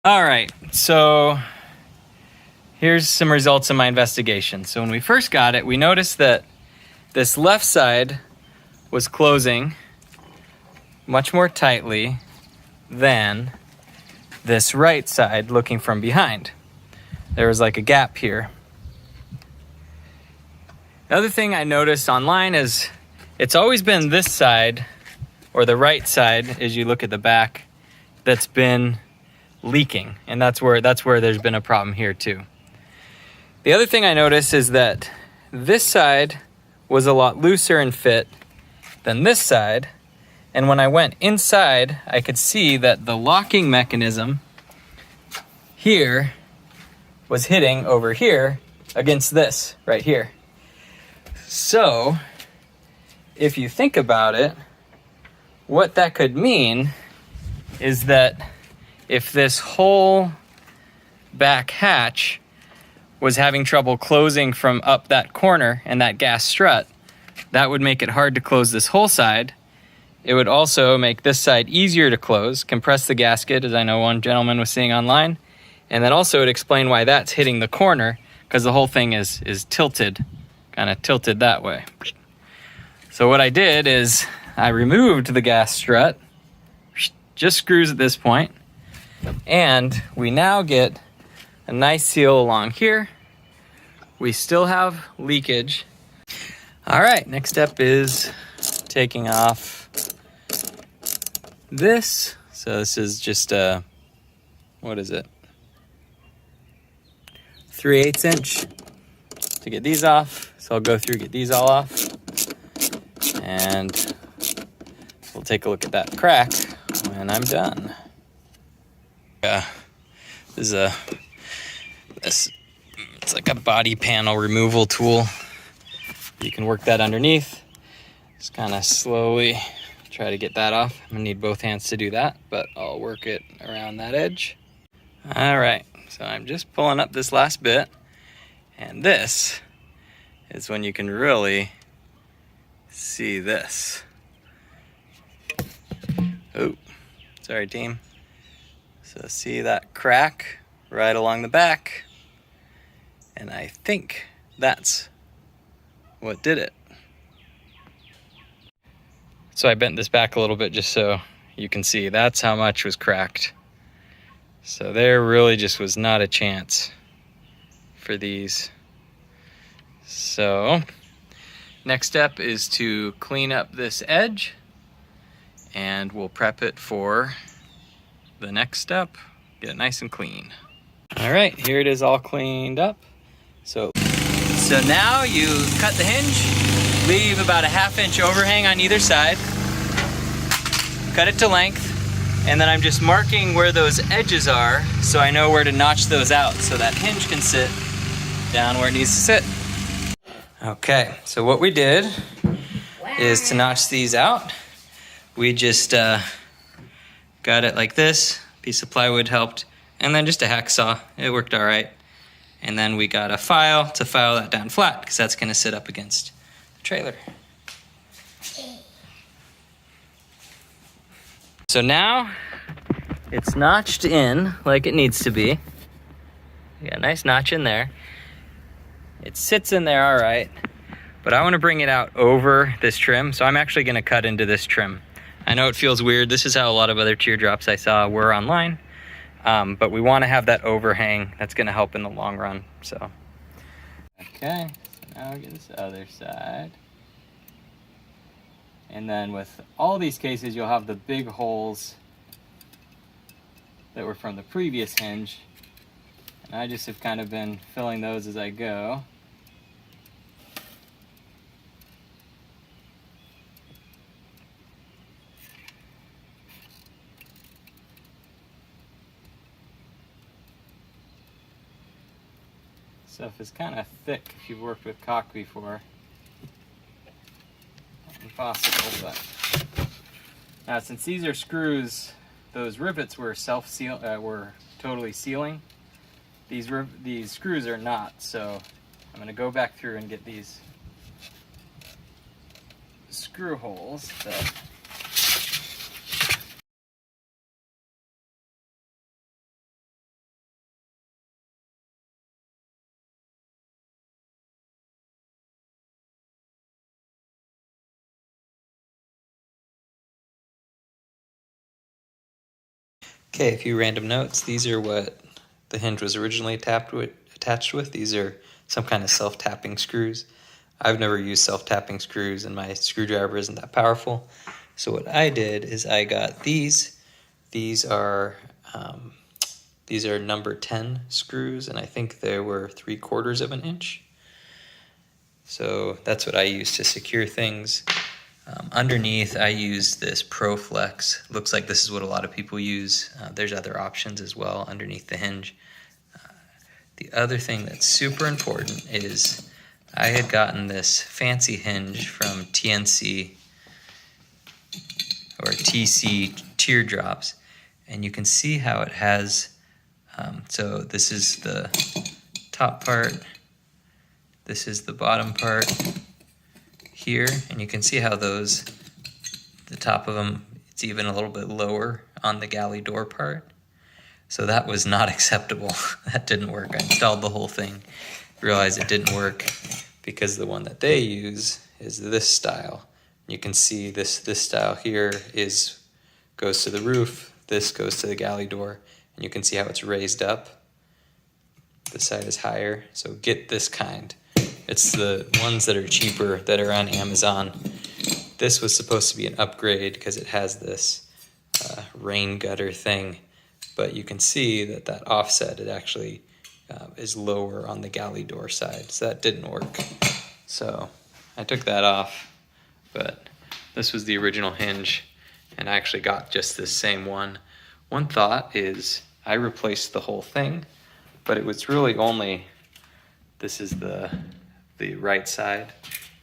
All right, so here's some results of my investigation. So when we first got it, we noticed that this left side was closing much more tightly than this right side looking from behind. There was like a gap here. The other thing I noticed online is it's always been this side, or the right side as you look at the back, that's been leaking, and that's where there's been a problem here too. The other thing I noticed is that this side was a lot looser in fit than this side, and when I went inside I could see that the locking mechanism here was hitting over here against this right here. So if you think about it, what that could mean is that if this whole back hatch was having trouble closing from up that corner and that gas strut, that would make it hard to close this whole side. It would also make this side easier to close, compress the gasket, as I know one gentleman was seeing online, and then also it would explain why that's hitting the corner, because the whole thing is tilted, kind of tilted that way. So what I did is I removed the gas strut, just screws at this point, and we now get a nice seal along here. We still have leakage. All right, next step is taking off this. So this is just a, what is it? 3/8 inch to get these off. So I'll go through, get these all off, and we'll take a look at that crack when I'm done. This is it's like a body panel removal tool. You can work that underneath. Just kind of slowly try to get that off. I'm gonna need both hands to do that, but I'll work it around that edge. All right, so I'm just pulling up this last bit, and this is when you can really see this. Oh, sorry team. So see that crack right along the back, and I think that's what did it. So I bent this back a little bit just so you can see that's how much was cracked. So there really just was not a chance for these. So next step is to clean up this edge, and we'll prep it for the next step, get it nice and clean. All right, here it is all cleaned up. So now you cut the hinge, leave about a 1/2 inch overhang on either side, cut it to length, and then I'm just marking where those edges are so I know where to notch those out so that hinge can sit down where it needs to sit. Okay, so what we did is to notch these out, we just got it like this, piece of plywood helped, and then just a hacksaw, it worked all right. And then we got a file to file that down flat, because that's gonna sit up against the trailer. So now it's notched in like it needs to be. You got a nice notch in there. It sits in there all right, but I wanna bring it out over this trim, so I'm actually gonna cut into this trim. I know it feels weird. This is how a lot of other teardrops I saw were online, but we want to have that overhang. That's going to help in the long run. So, okay, so now we get this other side. And then with all these cases, you'll have the big holes that were from the previous hinge. And I just have kind of been filling those as I go. Stuff is kind of thick if you've worked with caulk before. Not impossible, but now since these are screws, those rivets were were totally sealing. These screws are not, so I'm going to go back through and get these screw holes that Okay, a few random notes. These are what the hinge was originally attached with. These are some kind of self-tapping screws. I've never used self-tapping screws, and my screwdriver isn't that powerful. So what I did is I got these. These are number 10 screws, and I think they were 3/4 of an inch. So that's what I use to secure things. Underneath, I use this ProFlex. Looks like this is what a lot of people use. There's other options as well underneath the hinge. The other thing that's super important is I had gotten this fancy hinge from TNC or TC Teardrops, and you can see how it has, so this is the top part, this is the bottom part here, and you can see how those, the top of them, it's even a little bit lower on the galley door part. So that was not acceptable. That didn't work. I installed the whole thing, realized it didn't work because the one that they use is this style. You can see this style here goes to the roof, this goes to the galley door, and you can see how it's raised up. This side is higher, so get this kind. It's the ones that are cheaper that are on Amazon. This was supposed to be an upgrade because it has this rain gutter thing, but you can see that offset, it actually is lower on the galley door side, so that didn't work. So I took that off, but this was the original hinge, and I actually got just this same one. One thought is I replaced the whole thing, but it was really only, this is the right side.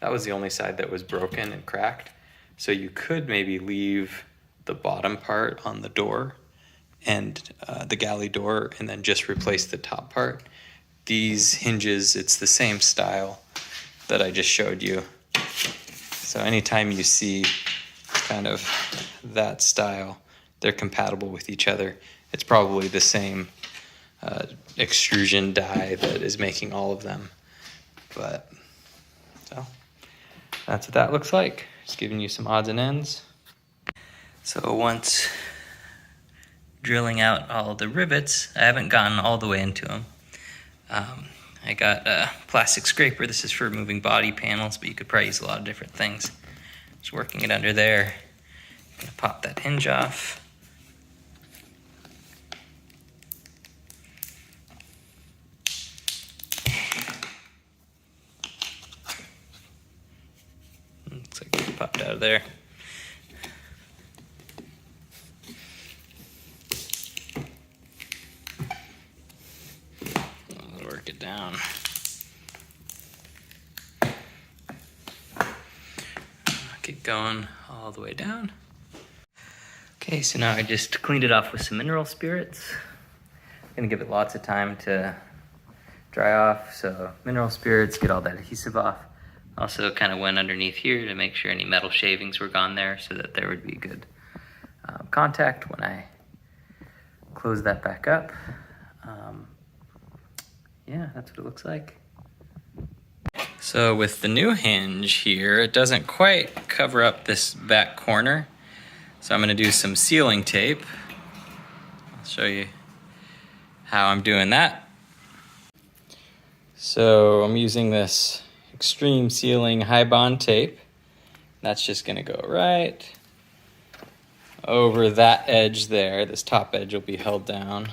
That was the only side that was broken and cracked. So you could maybe leave the bottom part on the door and the galley door, and then just replace the top part. These hinges, it's the same style that I just showed you. So anytime you see kind of that style, they're compatible with each other. It's probably the same extrusion die that is making all of them. But so that's what that looks like. Just giving you some odds and ends. So once drilling out all the rivets, I haven't gotten all the way into them. I got a plastic scraper. This is for removing body panels, but you could probably use a lot of different things. Just working it under there. I'm gonna pop that hinge off. Looks like it popped out of there. Work it down. Keep going all the way down. Okay, so now I just cleaned it off with some mineral spirits. I'm gonna give it lots of time to dry off. So mineral spirits, get all that adhesive off. Also kind of went underneath here to make sure any metal shavings were gone there so that there would be good contact when I close that back up. Yeah, that's what it looks like. So with the new hinge here, it doesn't quite cover up this back corner. So I'm gonna do some sealing tape. I'll show you how I'm doing that. So I'm using this extreme sealing high bond tape. That's just gonna go right over that edge there. This top edge will be held down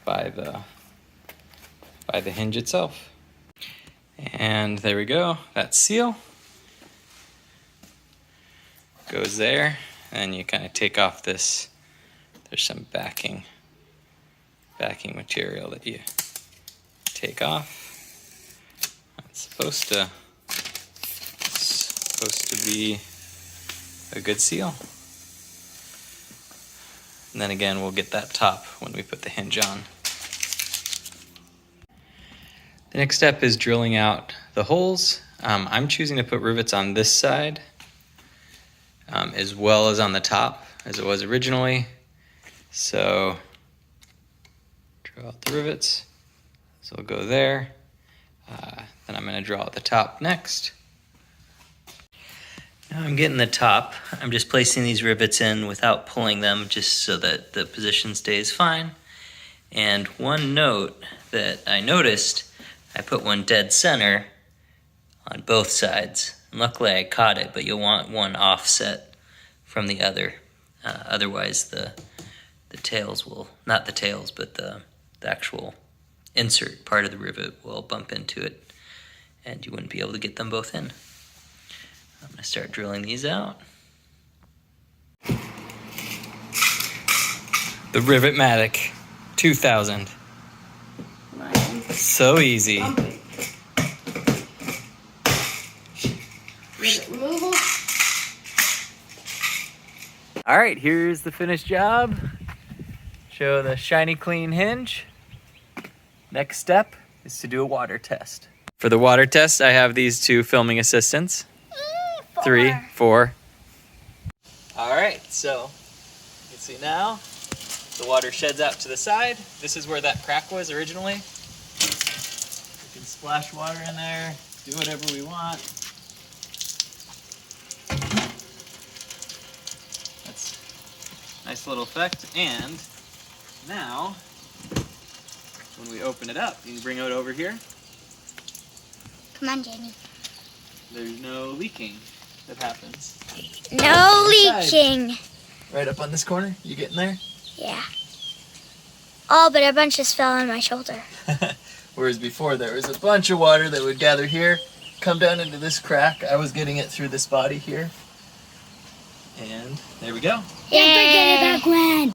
by the hinge itself. And there we go, that seal goes there, and you kind of take off this, there's some backing material that you take off. It's supposed to be a good seal. And then again, we'll get that top when we put the hinge on. The next step is drilling out the holes. I'm choosing to put rivets on this side as well as on the top as it was originally. So drill out the rivets. So we'll go there. Then I'm going to drill out the top next. Now I'm getting the top. I'm just placing these rivets in without pulling them, just so that the position stays fine. And one note that I noticed, I put one dead center on both sides. And luckily I caught it, but you'll want one offset from the other. Otherwise the tails will, not the tails, but the actual insert part of the rivet will bump into it and you wouldn't be able to get them both in. I'm gonna start drilling these out. The Rivet-matic 2000. So easy. Rivet removal. All right, here's the finished job. Show the shiny clean hinge. Next step is to do a water test. For the water test, I have these two filming assistants. 3, 4. All right, so you can see now the water sheds out to the side. This is where that crack was originally. We can splash water in there, do whatever we want. That's a nice little effect. And now, when we open it up, you can bring it over here. Come on, Jamie. There's no leaking that happens. No leaking. Right up on this corner? You getting there? Yeah. Oh, but a bunch just fell on my shoulder. Whereas before there was a bunch of water that would gather here, come down into this crack. I was getting it through this body here. And there we go. Don't forget about Gwen.